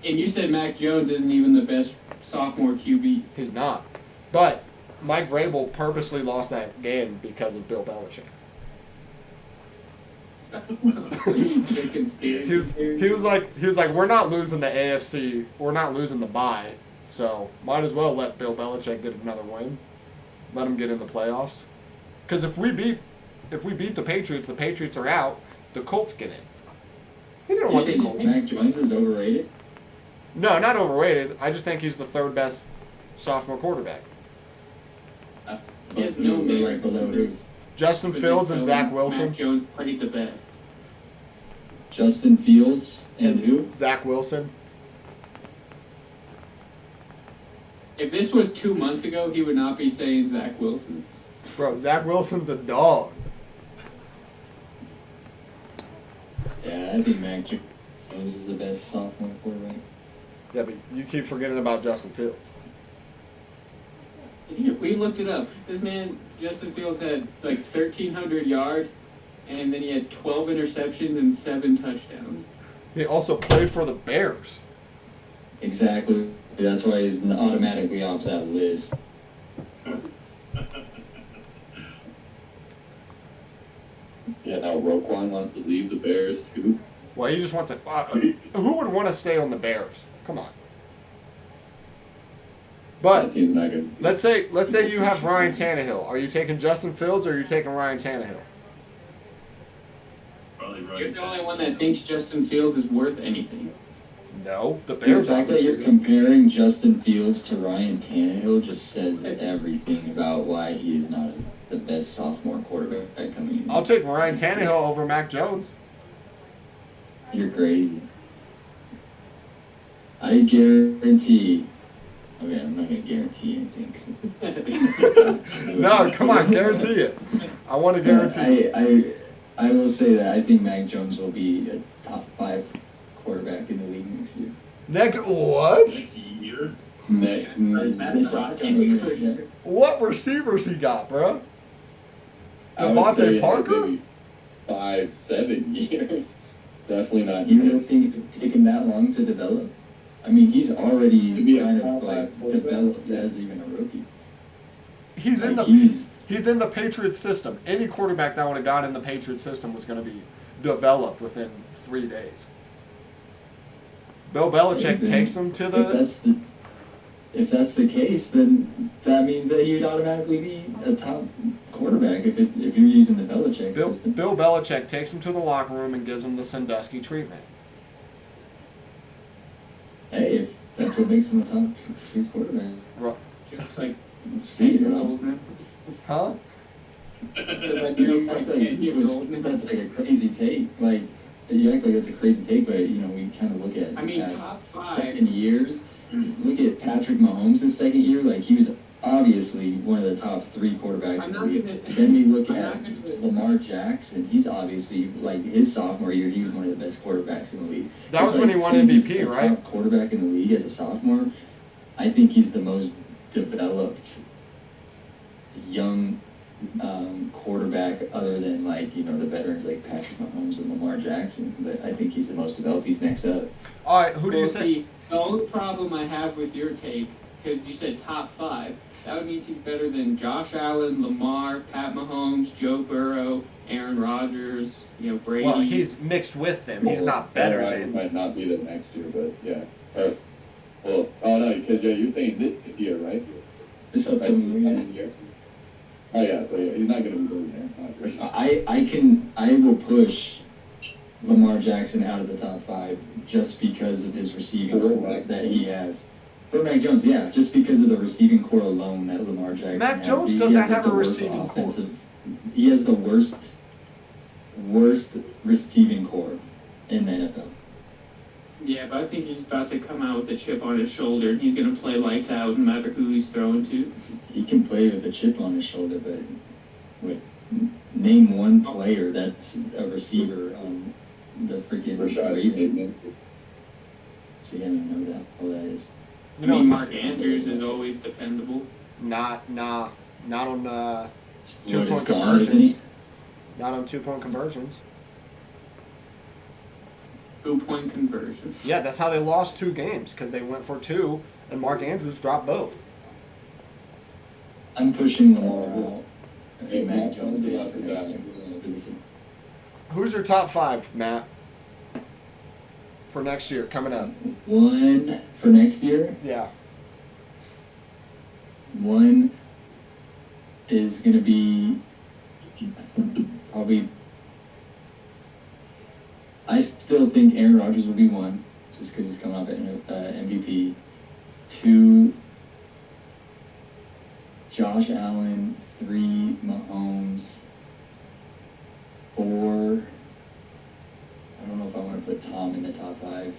And you said Mac Jones isn't even the best sophomore QB. he's not. But Mike Vrabel purposely lost that game because of Bill Belichick. The conspiracy He was like, we're not losing the AFC, we're not losing the bye, so might as well let Bill Belichick get another win, let him get in the playoffs. Because if we beat the Patriots are out, the Colts get in. He didn't want the You Colts. think Mac Jones is overrated? No, not overrated. I just think he's the third best sophomore quarterback. He has no Like merit. below who? Justin Fields and Zach Wilson. Mac Jones played the best. Justin Fields and who? Zach Wilson. If this was 2 months ago, he would not be saying Zach Wilson. Bro, Zach Wilson's a dog. Yeah, I think Mac Jones is the best sophomore quarterback. Yeah, but you keep forgetting about Justin Fields. We looked it up. This man, Justin Fields, had like 1,300 yards, and then he had 12 interceptions and 7 touchdowns. He also played for the Bears. Exactly. That's why he's automatically off that list. Yeah, now Roquan wants to leave the Bears too. Well, he just wants to. Who would want to stay on the Bears? Come on. But That team's not gonna. let's say you have Ryan Tannehill. Are you taking Justin Fields or are you taking Ryan Tannehill? Probably right. You're the only one that thinks Justin Fields is worth anything. No, the The Bears. fact that you're obviously- comparing Justin Fields to Ryan Tannehill just says everything about why he is not the best sophomore quarterback coming in. I'll take Ryan Tannehill over Mac Jones. You're crazy. I guarantee. Okay, I'm not gonna guarantee anything. No, come on, guarantee it. I want to guarantee. I will say that I think Mac Jones will be a top 5 quarterback in the league next year. Next, what? Next year. This upcoming year. What receivers he got, bro? I would say Devontae Parker? maybe 5-7 years. Definitely not. You don't think it would take him that long to develop? I mean, he's already To be a kind of top like 5 quarterback? developed as even a rookie. He's in Like, the he's he's in the Patriots system. Any quarterback that would have got in the Patriots system was going to be developed within 3 days. Bill Belichick takes him to if that's the case, then that means that he'd automatically be a top quarterback if you're using the Belichick system. Bill Belichick takes him to the locker room and gives him the Sandusky treatment. Hey, if that's what makes him a top 2 quarterback, Just like let's see it. 10-year-old man. Huh? So like, You you act like like 10-year-old man. that's like a crazy take. Like you act like that's a crazy take, but we kind of look at I the mean, past top 5. second years. Look at Patrick Mahomes' second year. Like he was obviously one of the top 3 quarterbacks I'm in the not league. gonna- Then we look I'm at not gonna- Lamar Jackson. He's obviously like his sophomore year. He was one of the best quarterbacks in the league. That was It's when like he won saying he's MVP, a right? Top quarterback in the league as a sophomore. I think he's the most developed young quarterback, other than the veterans like Patrick Mahomes and Lamar Jackson. But I think he's the most developed. He's next up. All right, who do you Well, think? see, the only problem I have with your take, because you said top 5, that would mean he's better than Josh Allen, Lamar, Pat Mahomes, Joe Burrow, Aaron Rodgers, Brady. Well, he's mixed with them. He's not better Aaron than. might not be there next year, but yeah. Oh no, because you're saying this year, right? This upcoming year. Year. Oh yeah, so yeah, he's not gonna be going there. I will push Lamar Jackson out of the top 5 just because of his receiving core that he has. For Mac Jones, yeah, just because of the receiving core alone that Lamar Jackson Mac has. Jones He doesn't has, like, have the a worst receiving core. He has the worst receiving core in the NFL. Yeah, but I think he's about to come out with a chip on his shoulder, and he's going to play lights out no matter who he's throwing to. He can play with a chip on his shoulder, but name one player that's a receiver on the freaking Rashad Ravens. Bateman. See, I don't even know that. Oh, that is. I mean, Mark Andrews is always dependable. Not on What is 2-point gone, isn't he? conversions. Not on 2-point conversions. 2-point conversions. Yeah, that's how they lost 2 games because they went for 2 and Mark Andrews dropped both. I'm pushing Lamar out. Hey, Mac Mac Jones Jones out out for for next that. year. Decent. Who's your top 5, Matt? For next year coming up? One for next year. Yeah. One is gonna be probably. I still think Aaron Rodgers will be 1, just because he's coming off an MVP. 2, Josh Allen. 3, Mahomes. 4. I don't know if I want to put Tom in the top 5.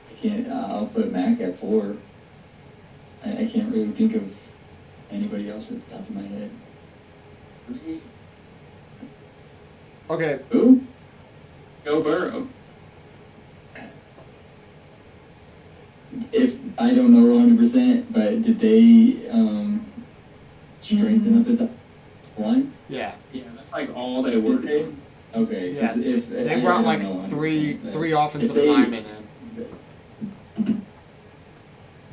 I can't. I'll put Mac at 4. I can't really think of anybody else at the top of my head. Okay. Who? Joe Burrow. If I don't know 100%, but did they strengthen up his line? Yeah. Yeah, that's like all they Did were. they? Okay. Yeah. 'cause if They I brought don't like know 3 100%, but offensive if they- linemen in.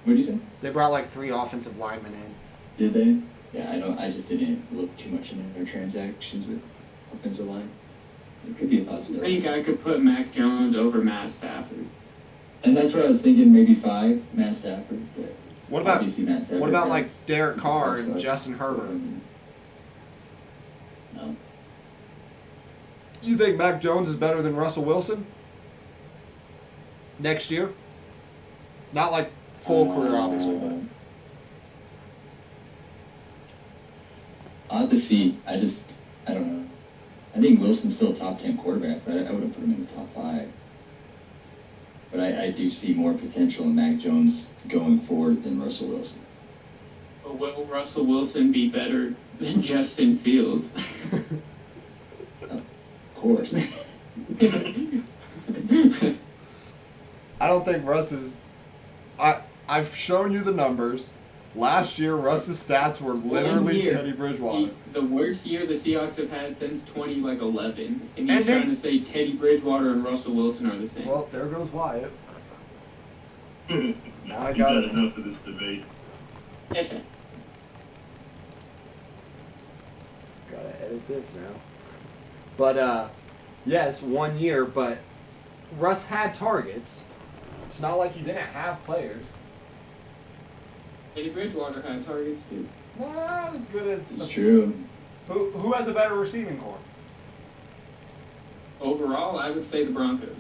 What'd you say? They brought like 3 offensive linemen in. Did they? Yeah, I don't. I just didn't look too much into their transactions with offensive line. It could be a I possibility. think I could put Mac Jones over Matt Stafford. And that's what I was thinking. Maybe 5, Matt Stafford. But What about obviously Matt Stafford? what about like has Derek Carr and upside. Justin Herbert? No. You think Mac Jones is better than Russell Wilson next year? Not like full career, obviously, but I'll have to see. I don't know. I think Wilson's still a top 10 quarterback, but I wouldn't put him in the top 5. But I do see more potential in Mac Jones going forward than Russell Wilson. But will Russell Wilson be better than Justin Fields? Of course. I don't think Russ is. I've shown you the numbers. Last year, Russ's stats were literally year. Teddy Bridgewater. The worst year the Seahawks have had since 2011, and he's And they- trying to say Teddy Bridgewater and Russell Wilson are the same. Well, there goes Wyatt. Now I He's got had it. enough of this debate. Gotta edit this now. But yes, 1 year. But Russ had targets. It's not like he didn't have players. Teddy Bridgewater had targets too. Not as good as. It's true. Who has a better receiving core? Overall, I would say the Broncos.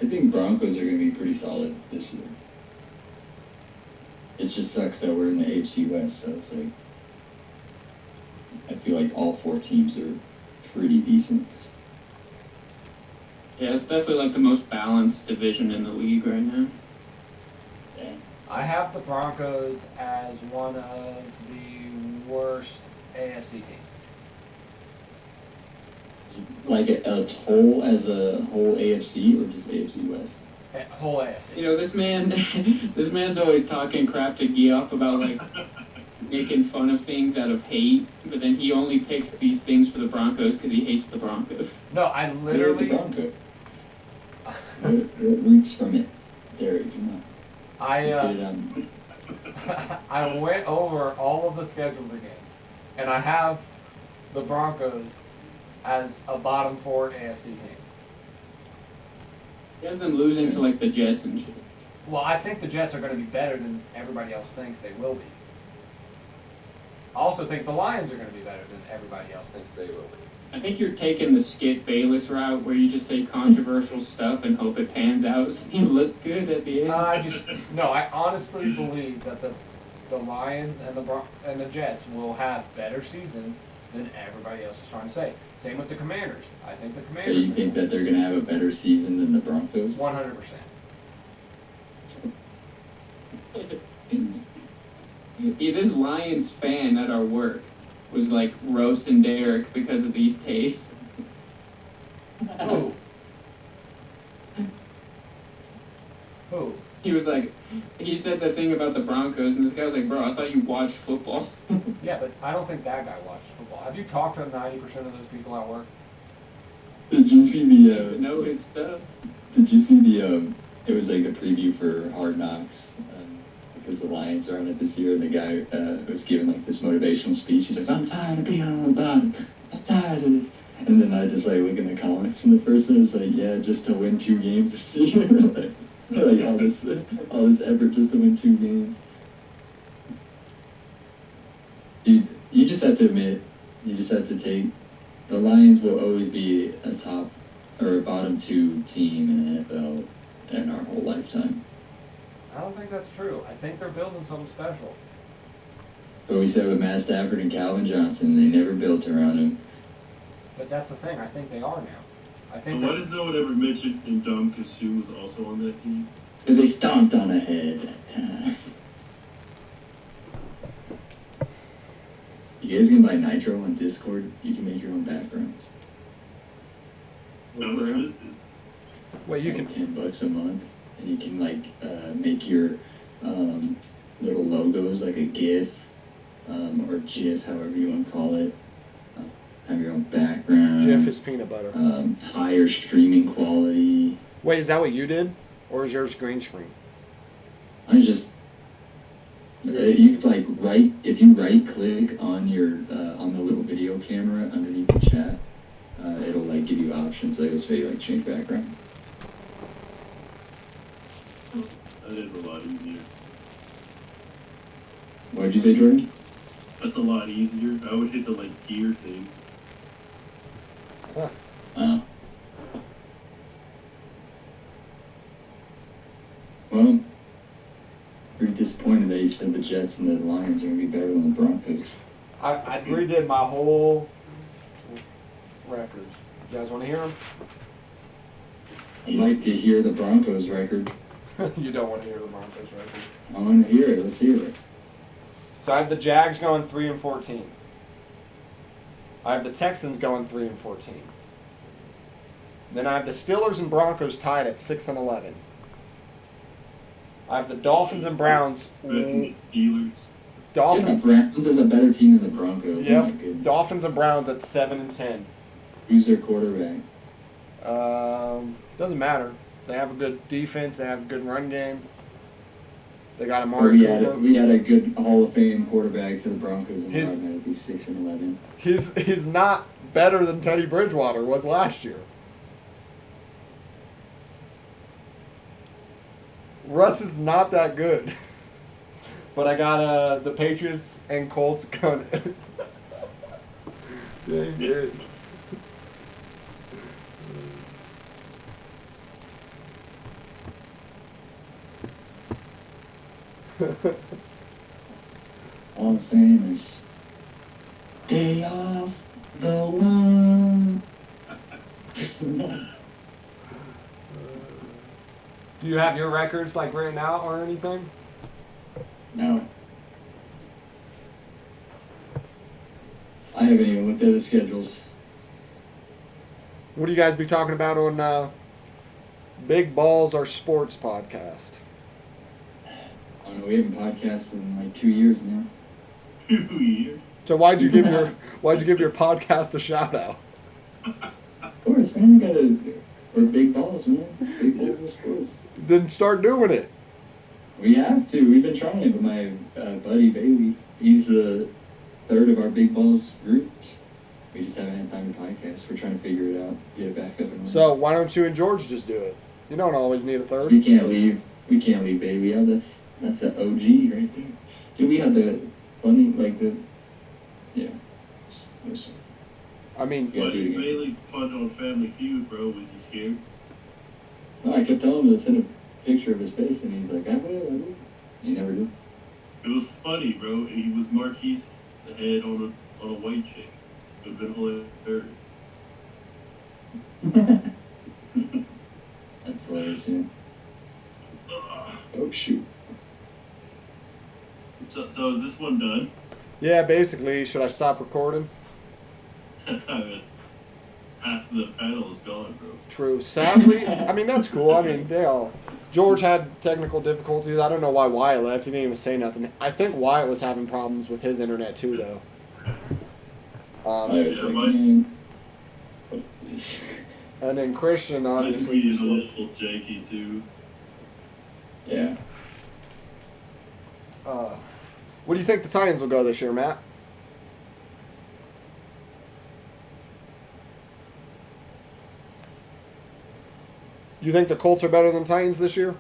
I think Broncos are going to be pretty solid this year. It just sucks that we're in the AFC West, so it's like I feel like all 4 teams are pretty decent. Yeah, it's definitely like the most balanced division in the league right now. Yeah. I have the Broncos as one of the worst AFC teams. Like a whole as a whole AFC or just AFC West? Whole AFC. You know, this man, this man's always talking crap to Geoff about like making fun of things out of hate, but then he only picks these things for the Broncos because he hates the Broncos. No, I You're the literally. Bronco. What roots from it? Derek, come on. Let's get it on. I went over all of the schedules again, and I have the Broncos as a bottom 4 AFC team. He has them losing to like the Jets and shit. Well, I think the Jets are going to be better than everybody else thinks they will be. I also think the Lions are going to be better than everybody else thinks they will be. I think you're taking the Skip Bayless route where you just say controversial stuff and hope it pans out so you look good at the end. I honestly believe that the Lions and the Jets will have better seasons than everybody else is trying to say. Same with the Commanders. I think the So Commanders. you think that they're going to have a better season than the Broncos? 100%. This Lions fan at our work was like roasting Derek because of these tapes. Who? Who? He was like, he said the thing about the Broncos, and this guy was like, bro, I thought you watched football. Yeah, but I don't think that guy watched football. Have you talked to 90% of those people at work? Did you see the? No, it's stuff. Did you see the? It was like the preview for Hard Knocks because the Lions are on it this year, and the guy was giving like this motivational speech. He's like, "I'm tired of being on the bottom. I'm tired of this." And then I just like look in the comments, and the person was like, "Yeah, just to win 2 games this year." like all this effort just to win 2 games. You just have to admit, you just have to take. The Lions will always be a top or a bottom 2 team in the NFL in our whole lifetime. I don't think that's true. I think they're building something special. But we said with Matt Stafford and Calvin Johnson, they never built around him. But that's the thing. I think they are now. I think. Why does no one ever mention Ndam Kasu was also on that team? Because they stomped on a head that time. You guys can buy Nitro on Discord. You can make your own backgrounds. How much is it? Wait, you It's can. like $10 a month, and you can like make your little logos like a GIF or GIF, however you want to call it. Have your own background. Jeff is peanut butter. Higher streaming quality. Wait, is that what you did, or is yours green screen? I just you like if you right click on your on the little video camera underneath the chat, it'll like give you options. Like it'll say like change background. That is a lot easier. What did you say, Jordan? That's a lot easier. I would hit the like gear thing. Oh. Well, pretty disappointed that you said the Jets and the Lions are going to be better than the Broncos. I redid my whole records. You guys want to hear them? I'd like to hear the Broncos record. You don't want to hear the Broncos record. I want to hear it. Let's hear it. So I have the Jags going 3-14. I have the Texans going 3-14. Then I have the Steelers and Broncos tied at 6-11. I have the Dolphins and Browns. Steelers. Yeah, Dolphins. the Browns is a better team than the Broncos. Oh my Yep. goodness. Dolphins and Browns at 7-10. Who's their quarterback? Doesn't matter. They have a good defense. They have a good run game. They got Amari Cooper. We had a good Hall of Fame quarterback to the Broncos, and His- we're going to be 6-11. He's not better than Teddy Bridgewater was last year. Russ is not that good. But I got the Patriots and Colts going. Dang it. All I'm saying is, stay off the wall. Do you have your records like written out or anything? No. I haven't even looked at the schedules. What do you guys be talking about on Big Balls Are Sports podcast? I don't know, we haven't podcasted in like 2 years now. 2 years. So why'd you give your podcast a shout out? Of course, man, we're big balls, man. Big balls are sports. Then start doing it. We have to. We've been trying, but my buddy Bailey, he's the third of our big balls group. We just haven't had time to podcast. We're trying to figure it out, get it back up and running. So why don't you and George just do it? You don't always need a third. We can't leave Bailey out. That's an OG right there. Dude, we had the funny I mean, Yeah, Why do it did again. Bailey punt on Family Feud, bro? Was he scared? No, I kept telling him to send a picture of his face, and he's like, I will. He never did. It was funny, bro. And he was Marquise the head on a white chick. It would have been hilarious. That's hilarious, yeah. Oh, shoot. So is this one done? Yeah, basically. Should I stop recording? Half the panel is gone, bro. True. Sadly, I mean, that's cool. I mean, they all. George had technical difficulties. I don't know why Wyatt left. He didn't even say nothing. I think Wyatt was having problems with his internet too, though. I was Yeah, like, my- man, what is this? And then Christian, My obviously. tweet is a little janky too. Yeah. What do you think the Titans will go this year, Matt? You think the Colts are better than Titans this year?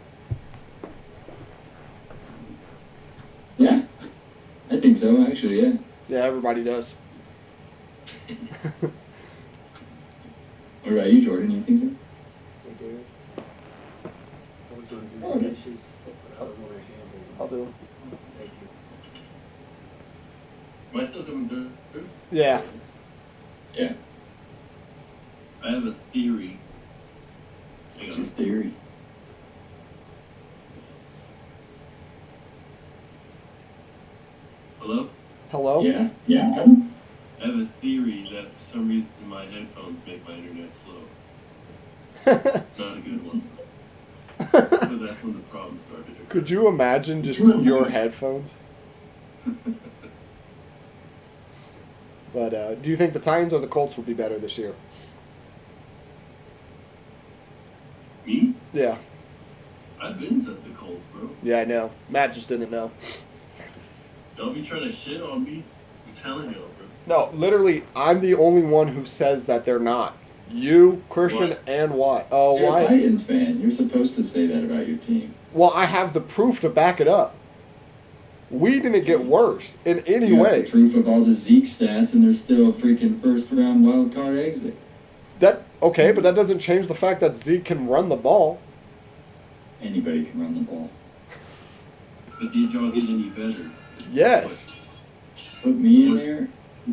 Yeah. I think so, actually, yeah. Yeah, everybody does. What about you, Jordan? You think so? I was going to do Oh, okay. the dishes, but I don't want to handle them. I'll do it. Thank you. Am I still coming through? Yeah. Yeah. I have a theory. Hang What's your on. theory? Hello? Hello? Yeah. Yeah. I have a theory that for some reason my headphones make my internet slow. It's not a good one. So that's when the problem started. Could you imagine just your headphones? But do you think the Titans or the Colts will be better this year? Me? Yeah. I've been said the Colts, bro. Yeah, I know. Matt just didn't know. Don't be trying to shit on me. I'm telling you, bro. No, literally, I'm the only one who says that they're not. You, Christian, What? and Wyatt. Oh, You're a Wyatt. Titans fan. You're supposed to say that about your team. Well, I have the proof to back it up. We didn't get worse in any You have way. the proof of all the Zeke stats, and they're still a freaking first-round wild card exit. That okay, but that doesn't change the fact that Zeke can run the ball. Anybody can run the ball. But did y'all get any better? Yes. Put me in there.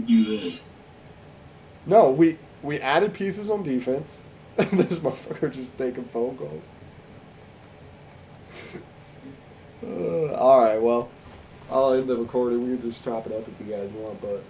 You did. No, we added pieces on defense. This motherfucker just taking phone calls. All right, well, I'll end the recording. We can just chop it up if you guys want, but.